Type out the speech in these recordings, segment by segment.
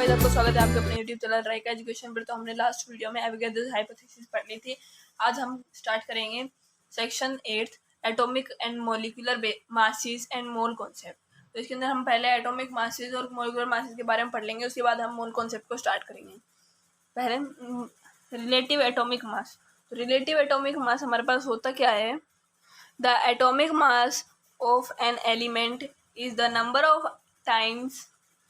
Guys, आपको स्वागत है आपके अपने YouTube चैनल राइक एजुकेशन पर। तो हमने लास्ट वीडियो में एवोगैड्रोस हाइपोथेसिस पढ़ ली थी। आज हम स्टार्ट करेंगे section 8 atomic and molecular masses and mole concept. तो इसके अंदर हम पहले एटॉमिक मासेस और मॉलिक्यूलर मासेस के बारे में पढ़ लेंगे, उसके बाद हम मोल कॉन्सेप्ट को स्टार्ट करेंगे। पहले रिलेटिव एटॉमिक मास। तो रिलेटिव एटॉमिक मास हमारे पास होता क्या है? The atomic mass of an element is the number of times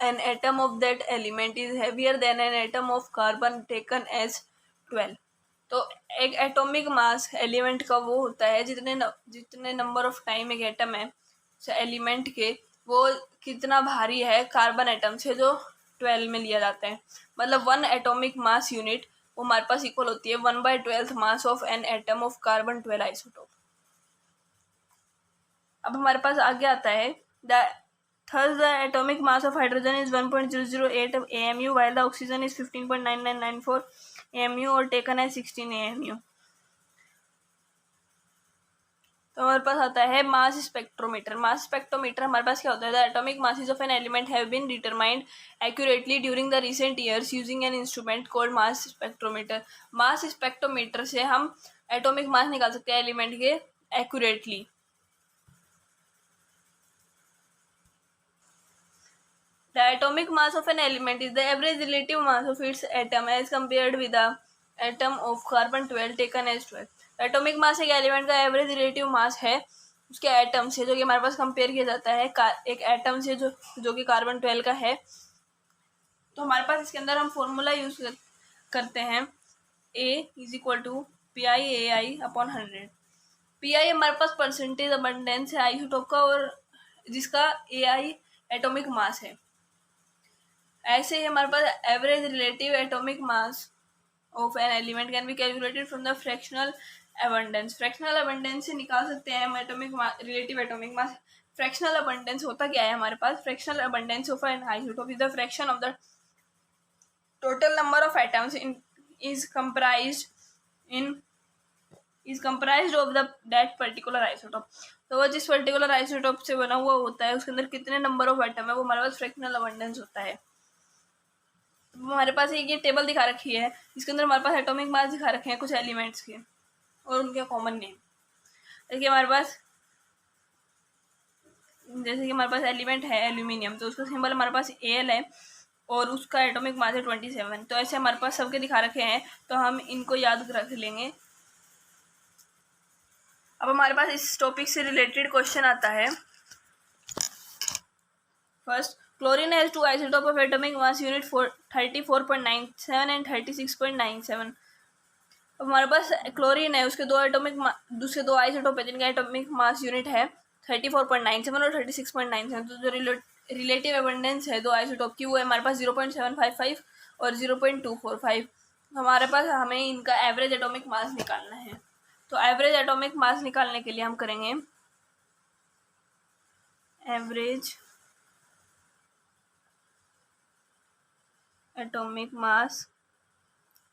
an atom of that element is heavier than an atom of carbon taken as 12। तो एक एटॉमिक मास एलिमेंट का वो होता है जितने नंबर ऑफ टाइम एक atom है element के, वो कितना भारी है कार्बन एटम से जो 12 में लिया जाता है। मतलब 1 एटॉमिक मास यूनिट वो हमारे पास इक्वल होती है 1/12 मास of an atom of carbon 12 isotope. अब हमारे पास आगे आता है thus the atomic mass of hydrogen is 1.008 AMU while the oxygen is 15.9994 AMU और taken as 16 AMU। तो हमारे पास आता है मास स्पेक्ट्रोमीटर। मास स्पेक्ट्रोमीटर हमारे पास क्या होता है? The atomic masses of an element have been determined accurately during the recent years using an instrument called mass spectrometer. Mass spectrometer से हम एटॉमिक मास निकाल सकते हैं एलिमेंट के accurately. The atomic mass of an element is the average relative mass of its atom as compared with the atom of carbon 12 taken as 12। Atomic mass एक element का average relative मास है उसके atom से, जो कि हमारे पास compare किया जाता है एक एटम से जो कि कार्बन 12 का है। तो हमारे पास इसके अंदर हम फॉर्मूला यूज करते हैं A is equal to PiAi/100। Pi हमारे पास परसेंटेज अबंडेंस है आइसोटोप का और जिसका Ai एटॉमिक मास है। ऐसे ही हमारे पास average relative atomic mass of an element can be calculated from the fractional abundance. Fractional abundance से निकाल सकते हैं हम atomic relative atomic mass. Fractional abundance होता क्या है हमारे पास? Fractional abundance of an isotope is the fraction of the total number of atoms is comprised of the that particular isotope। तो वो जिस पर्टिकुलर आइसोटोप से बना हुआ होता है उसके अंदर कितने नंबर ऑफ एटम है वो हमारे पास फ्रैक्शनल अबंडेंस होता है। हमारे पास एक ये टेबल दिखा रखी है जिसके अंदर हमारे पास एटॉमिक मास दिखा रखे हैं कुछ एलिमेंट्स के और उनके कॉमन नेम। देखिए हमारे पास जैसे कि हमारे पास एलिमेंट है एल्यूमिनियम, तो उसका सिंबल हमारे पास Al है और उसका एटॉमिक मास है 27। तो ऐसे हमारे पास सबके दिखा रखे हैं, तो हम इनको याद रख लेंगे। अब हमारे पास इस टॉपिक से रिलेटेड क्वेश्चन आता है। First, chlorine has 2 isotope of atomic mass unit 34.97 and 36.97। अब हमारे पास क्लोरीन है, उसके दूसरे दो आइसोटोप है जिनका एटॉमिक मास यूनिट है 34.97 और 36.97। तो जो रिलेटिव अबंडेंस है दो आइसोटोप की वो है हमारे पास 0.755 और 0.245। हमारे पास हमें इनका एवरेज एटॉमिक मास निकालना है। तो एवरेज एटॉमिक मास निकालने के लिए हम करेंगे average atomic mass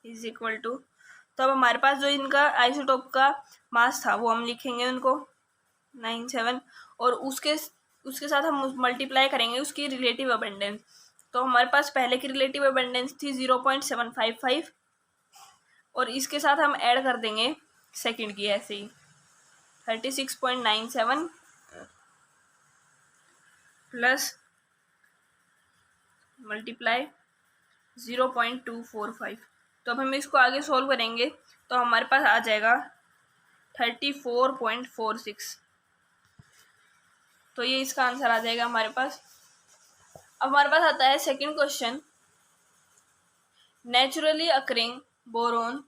is equal to, तो अब हमारे पास जो इनका आइसोटोप का मास था वो हम लिखेंगे उनको 97 और उसके साथ हम मल्टीप्लाई करेंगे उसकी रिलेटिव अबंडेंस। तो हमारे पास पहले की रिलेटिव अबंडेंस थी 0.755 और इसके साथ हम ऐड कर देंगे सेकंड की ऐसे ही 36.97 प्लस मल्टीप्लाई 0.245। तो अब हम इसको आगे सॉल्व करेंगे तो हमारे पास आ जाएगा 34.46। तो ये इसका आंसर आ जाएगा हमारे पास। अब हमारे पास आता है second question. Naturally occurring boron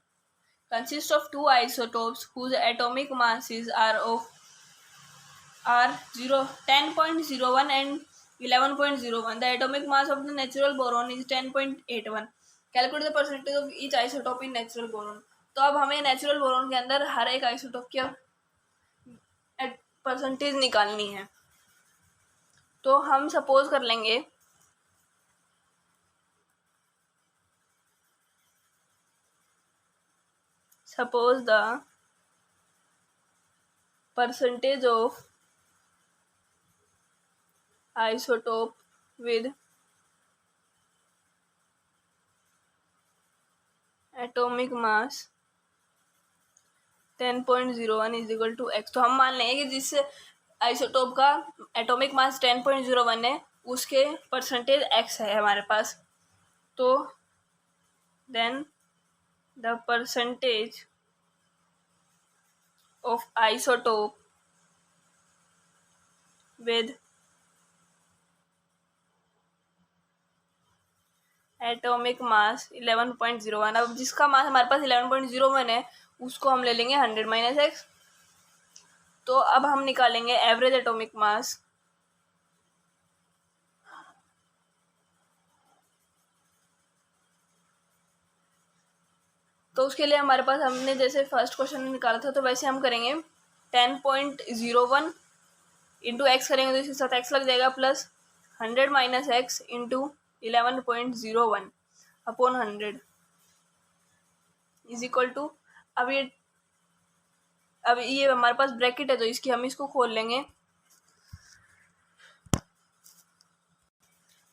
consist of 2 isotopes whose atomic masses are 10.01 and 11.01। The atomic mass of the natural boron is 10.81। Calculate the percentage of each isotope in natural boron। तो अब हमें नेचुरल बोरोन के अंदर हर एक isotope की percentage निकालनी है। तो हम सपोज कर लेंगे suppose the percentage of isotope with atomic mass 10.01 is equal to x। तो हम मान लेंगे कि जिस आइसोटोप का एटॉमिक मास 10.01 है उसके परसेंटेज x है हमारे पास। तो then the percentage of isotope with atomic mass 11.01। अब जिसका मास हमारे पास 11.01 है उसको हम ले लेंगे 100 माइनस एक्स। तो अब हम निकालेंगे एवरेज एटॉमिक मास। तो उसके लिए हमारे पास हमने जैसे फर्स्ट क्वेश्चन में निकाला था तो वैसे हम करेंगे 10.01 इंटू एक्स करेंगे तो इसके साथ एक्स लग जाएगा plus 100 minus x into 11.01 upon 100 is equal to. अब ये हमारे पास ब्रैकेट है तो हम इसको खोल लेंगे।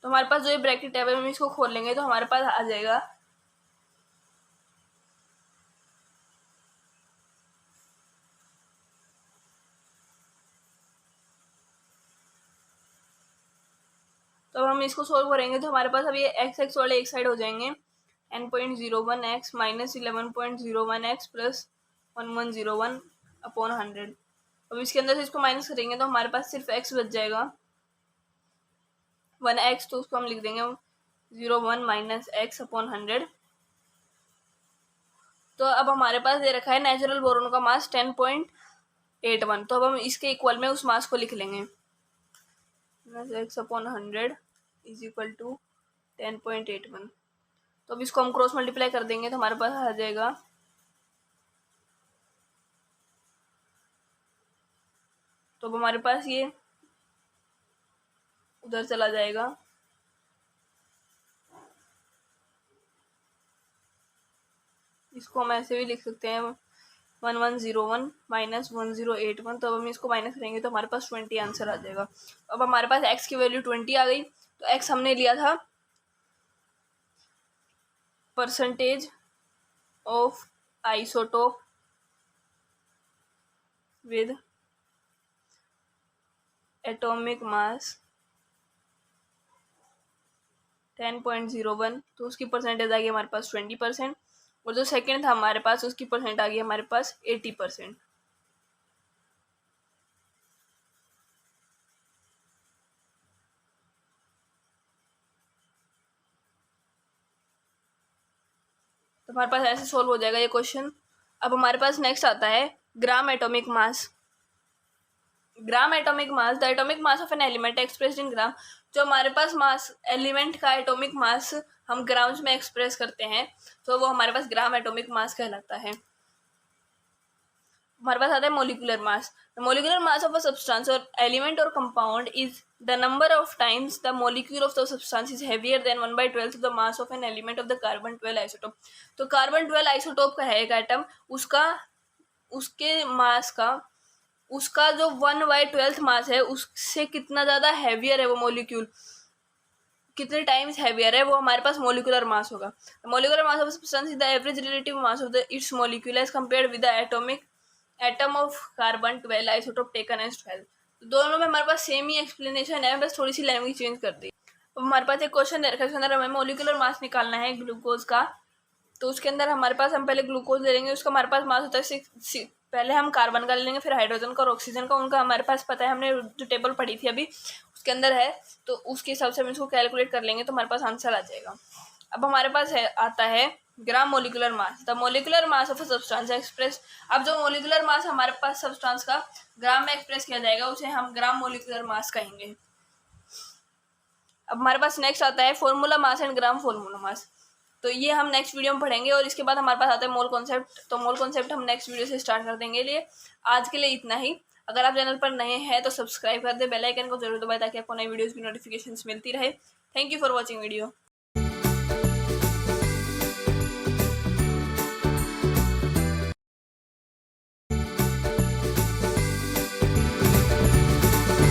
तो हमारे पास जो ये ब्रैकेट है हम इसको खोल लेंगे तो हमारे पास आ जाएगा तो अब हम इसको सोल्व करेंगे तो हमारे पास अब ये एक्स एक्स वाले एक साइड हो जाएंगे। 10.01 x minus 11.01 x plus 1101 upon 100। अब इसके अंदर से इसको माइनस करेंगे तो हमारे पास सिर्फ एक्स बच जाएगा 1x। तो उसको हम लिख देंगे 01 माइनस एक्स अपॉन 100। तो अब हमारे पास दे रखा है नेचुरल बोरोन का मास 10.81। तो अब हम इसके इक्वल में उस मास को लिख लेंगे x upon 100 is equal to 10.81। तो अब इसको हम क्रॉस मल्टीप्लाई कर देंगे तो हमारे पास आ जाएगा तो अब हमारे पास ये उधर चला जाएगा। इसको हम ऐसे भी लिख सकते हैं 1101 माइनस 1081। तो अब हम इसको माइनस करेंगे तो हमारे पास 20 आंसर आ जाएगा। अब हमारे पास x की वैल्यू 20 आ गई। तो x हमने लिया था percentage of isotope with atomic mass 10.01। तो उसकी परसेंटेज आ गई हमारे पास 20%। और जो सेकेंड था हमारे पास उसकी परसेंट आ गई हमारे पास 80%। तो हमारे पास ऐसे सोल्व हो जाएगा ये क्वेश्चन। अब हमारे पास नेक्स्ट आता है gram atomic mass. Gram atomic mass the atomic mass of an element expressed in gram. जो हमारे पास मास एलिमेंट का एटॉमिक मास हम ग्राम्स में एक्सप्रेस करते हैं तो वो हमारे पास ग्राम एटॉमिक मास कहलाता है। हमारे पास आता है molecular mass. The molecular mass of a substance और एलिमेंट और compound is the number of times the molecule of the substance is heavier than 1/12 the mass of an element of the carbon 12 isotope. तो carbon 12 isotope का है एक atom, उसके मास का उसका जो 1/12 मास है उससे कितना ज्यादा हैवियर है वो मोलिक्यूल, कितने टाइम्स हैवियर है वो हमारे पास मोलिकुलर मास होगा। Molecular mass of substance is the average relative mass of the its molecule as compared with the atom of carbon 12 isotope taken as 12। दोनों में हमारे पास सेम ही एक्सप्लेनेशन है, बस थोड़ी सी लैंग्वेज चेंज कर दी। अब हमारे पास एक क्वेश्चन दे रखा है, उसके अंदर हमें मोलिकुलर मास निकालना है ग्लूकोज का। तो उसके अंदर हमारे पास हम पहले ग्लूकोज ले लेंगे, उसका हमारे पास मास होता है पहले हम कार्बन का ले लेंगे, फिर हाइड्रोजन का और ऑक्सीजन का। उनका हमारे पास पता है, हमने जो टेबल पढ़ी थी अभी उसके अंदर है, तो उसके हिसाब से हम इसको कैलकुलेट कर लेंगे तो हमारे पास आंसर आ जाएगा। अब हमारे पास आता है gram molecular mass. The molecular mass of a substance express. अब जो मोलिकुलर मास हमारे पास सब्सटेंस का ग्राम में एक्सप्रेस किया जाएगा उसे हम ग्राम मोलिकुलर मास कहेंगे। अब हमारे पास नेक्स्ट आता है formula mass and gram formula mass. तो ये हम नेक्स्ट वीडियो में पढ़ेंगे। और इसके बाद हमारे पास आता है मोल कॉन्सेप्ट। तो मोल कॉन्सेप्ट हम नेक्स्ट वीडियो से स्टार्ट कर देंगे। लिए आज के लिए इतना ही। अगर आप चैनल पर नए हैं तो सब्सक्राइब कर दे, बेल आइकन को जरूर दबाएं ताकि आपको नई वीडियोस की नोटिफिकेशंस मिलती रहे। Thank you for watching video.